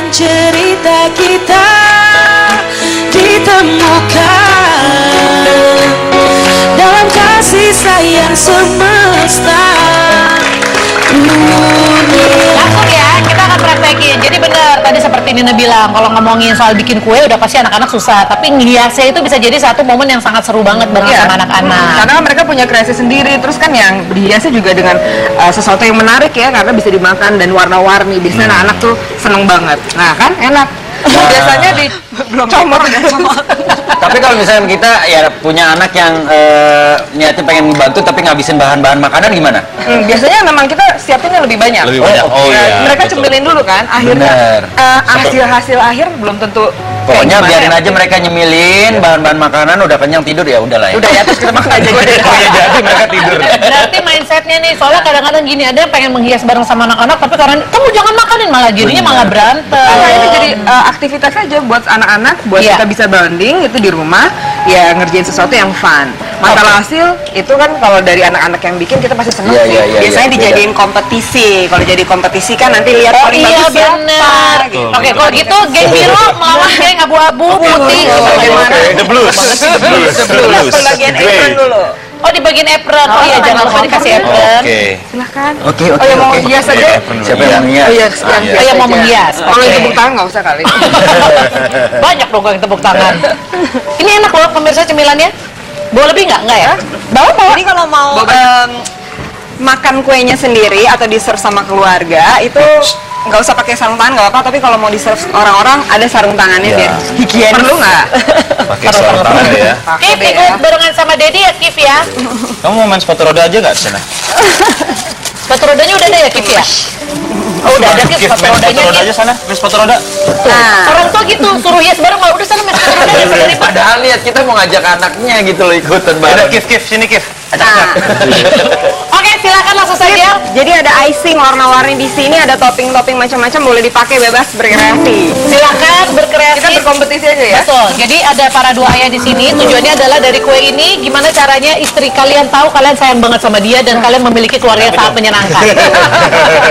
cerita kita ditemukan dalam kasih sayang semesta dunia. Langsung ya, kita akan praktekin. Jadi benar, tadi seperti Nina bilang, kalau ngomongin soal bikin kue udah pasti anak-anak susah, tapi ngiasnya itu bisa jadi satu momen yang sangat seru banget bareng sama anak-anak. Karena mereka punya kreasi sendiri, terus kan yang dihiasnya juga dengan sesuatu yang menarik ya, karena bisa dimakan dan warna-warni. Biasanya anak-anak tuh seneng banget. Nah kan enak. Biasanya di belum comot. Tapi kalau misalnya kita ya punya anak yang niatnya pengen membantu tapi ngabisin bahan-bahan makanan gimana? Biasanya memang kita siapinnya lebih banyak. Lebih banyak. Oh iya. Mereka betul. cemilin dulu kan, akhirnya hasil akhir belum tentu. Pokoknya kayak biarin gimana aja mereka nyemilin bahan-bahan makanan, udah kenyang tidur ya udahlah ya. Udah ya, terus kita makan aja. Oh ya jadi mereka tidur. Berarti mindsetnya nih, soalnya kadang-kadang gini, ada yang pengen menghias bareng sama anak-anak, tapi karena kamu jangan makanin, malah jadinya malah berantem. Nah, ini jadi aktivitas aja buat anak-anak, buat Iya. kita bisa bonding itu di rumah, ya ngerjain sesuatu yang fun. Masalah hasil itu kan kalau dari anak-anak yang bikin kita pasti seneng Iya, sih. iya, iya, Biasanya iya, dijadiin kompetisi. Kalau jadi kompetisi kan nanti lihat paling Iya bagus siapa. benar. Gitu. Oke, kalau gitu geng biru melawan geng abu-abu putih. Bagaimana? The blues. Bagian apron dulu. Oh di bagian apron. Oh iya jangan lupa dikasih apron. Oke. Silahkan. Oke. Oh yang mau hias aja? Siapa yang menghias? Oh iya, Oh yang mau menghias. Kalau Oke. yang tepuk tangan nggak usah kali. Banyak dong yang tepuk tangan. Ini enak loh pemirsa cemilannya. Bawa lebih nggak? Nggak ya? Bawa. Jadi kalau mau makan kuenya sendiri atau di-serve sama keluarga itu nggak usah pakai sarung tangan nggak apa-apa, tapi kalau mau di-serve orang-orang ada sarung tangannya Ya. biar higienis. Perlu nggak? Pakai sarung tangan ya. Kif ikut barengan sama Dedi ya Kif ya. Kamu mau main sepatu roda aja nggak di sana? Sepatu rodanya udah ada ya Kif ya? Oh udah ada Kif sepatu Main sepatu rodanya roda Kif. aja sana. Main sepatu roda. Nah, Orang tua gitu suruh hias bareng malah udah sana main sepatu roda daripada ribet. Padahal lihat kita mau ngajak anaknya gitu loh ikutan Ada bareng. Kif sini Kif. nah. Oke silakan langsung saja. Jadi ada icing warna-warni di sini, ada topping-topping macam-macam, boleh dipakai bebas berkreasi. Silakan berkreasi. Kita berkompetisi aja ya. Betul. Jadi ada para dua ayah di sini. Tujuannya adalah dari kue ini gimana caranya istri kalian tahu kalian sayang banget sama dia dan kalian memiliki keluarga yang sangat menyenangkan.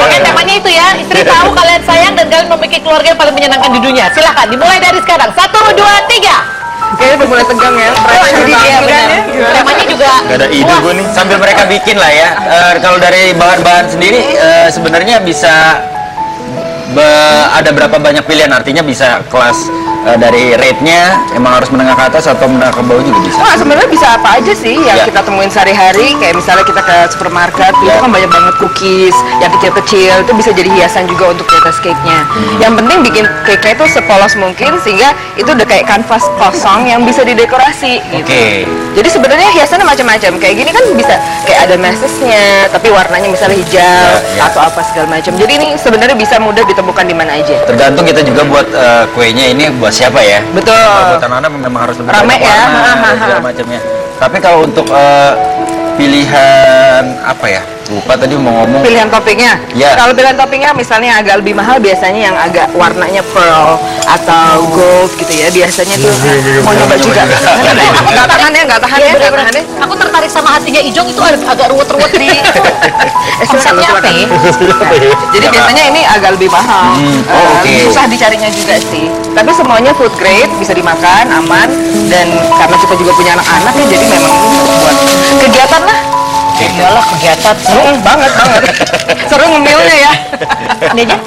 Oke, temanya itu ya. Istri tahu kalian sayang dan kalian memiliki keluarga yang paling menyenangkan di dunia. Silakan dimulai dari sekarang. 1, 2, 3. Kayaknya udah mulai tegang ya. Jadi iya benar. Temanya juga Gak ada ide wah, gue nih. Sambil mereka bikin lah ya. Kalau dari bahan-bahan sendiri sebenarnya bisa ada berapa banyak pilihan, artinya bisa kelas dari rate-nya emang harus menengah ke atas atau menengah ke bawah juga bisa. Wah, sebenarnya bisa apa aja sih yang Ya. kita temuin sehari-hari, kayak misalnya kita ke supermarket, itu Ya. kan banyak banget cookies, yang kecil-kecil, itu bisa jadi hiasan juga untuk di atas cake-nya. Yang penting bikin cake-nya itu sepolos mungkin, sehingga itu udah kayak kanvas kosong yang bisa didekorasi gitu. Oke. Jadi sebenarnya hiasannya macam-macam, kayak gini kan bisa kayak ada mesesnya, tapi warnanya misalnya hijau, Ya. atau apa segala macam. Jadi ini sebenarnya bisa mudah ditemukan di mana aja. Tergantung kita juga buat kuenya ini buat siapa ya. Betul. Kalau buat anak-anak memang harus lebih Rame banyak ya. warna dan segala macamnya. Tapi kalau untuk pilihan apa ya? Lupa tadi mau ngomong. Pilihan toppingnya? Ya. Kalau pilihan toppingnya misalnya agak lebih mahal, biasanya yang agak warnanya pearl atau gold gitu ya, biasanya tuh mau nyoba juga. Aku nggak tahan ya, nggak tahan ya, nggak tahan ya. Aku tertarik sama hatinya Ijong itu agak ruwet-ruwet di konsepnya apa ya? Jadi biasanya ini agak lebih mahal. Oh, oke. Susah dicarinya juga sih. Tapi semuanya food grade, bisa dimakan, aman, dan karena kita juga punya anak-anak ya, jadi memang ini buat kegiatan lah. Iyalah kegiatan seru. Banget. Seru ngemilnya ya. Ini aja.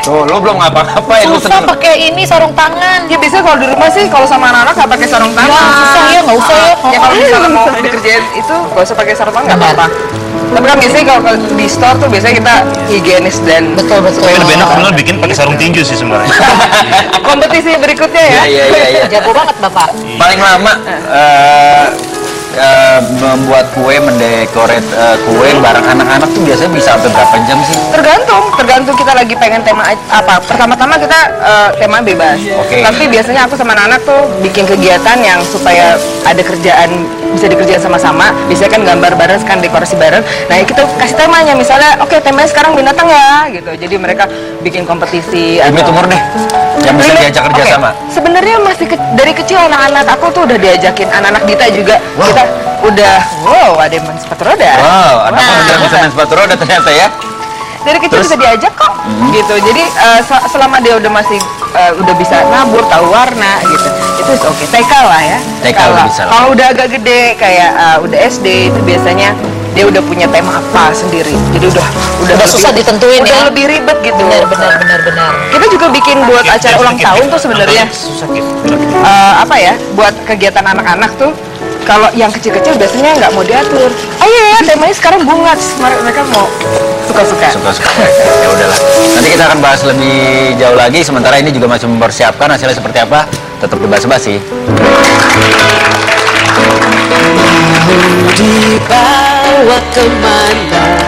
Tuh, lo belum ngapa-ngapain lu Susah seneng. pakai ini sarung tangan. Ya biasanya kalau di rumah sih, kalau sama anak-anak nggak pakai sarung tangan. Ya susah ya, nggak usah ya. Ya kalau misalnya mau dikerjain itu nggak usah pakai sarung tangan nggak apa-apa. Tapi kan biasanya kalau di store tuh biasanya kita higienis dan Betul. Tapi lebih enak bener bikin pakai sarung tinju sih sebenarnya. kompetisi berikutnya ya. Iya. Jago banget Bapak. Paling lama membuat kue, mendekorate kue bareng anak-anak tuh biasanya bisa sampai berapa jam sih? Tergantung kita lagi pengen tema apa. Pertama-tama kita tema bebas. Oke. Tapi biasanya aku sama anak tuh bikin kegiatan yang supaya ada kerjaan bisa dikerjain sama-sama. Biasanya kan gambar bareng, kan dekorasi bareng. Nah, kita kasih temanya misalnya, oke, temanya sekarang binatang ya, gitu. Jadi mereka bikin kompetisi. Limit umur deh, yang bisa diajak kerja Oke, sama. sebenarnya masih dari kecil anak-anak aku tuh udah diajakin, anak-anak Dita juga. Wow. Kita udah, ada yang main sepatu roda. Wow, anak Nah, udah bisa main sepatu roda ternyata ya. dari kecil bisa diajak kok, gitu. Jadi selama dia udah masih udah bisa nabur, tahu warna, gitu, itu oke. TK lah ya. TK udah bisa lah. Kalau udah agak gede kayak udah SD itu biasanya dia udah punya tema apa sendiri. Jadi udah Udah susah ditentuin udah ya. lebih ribet gitu. Benar. Kita juga bikin buat acara ulang tahun tuh sebenarnya Sakit. apa ya, buat kegiatan anak-anak tuh. Kalau yang kecil-kecil biasanya nggak mau diatur. Ayo ya, temanya sekarang bunga. Terus mereka mau suka-suka. Suka-suka mereka. Ya udahlah. Nanti kita akan bahas lebih jauh lagi. Sementara ini juga masih mempersiapkan hasilnya seperti apa. Tetap di Basa-Basi. Dibawa kemana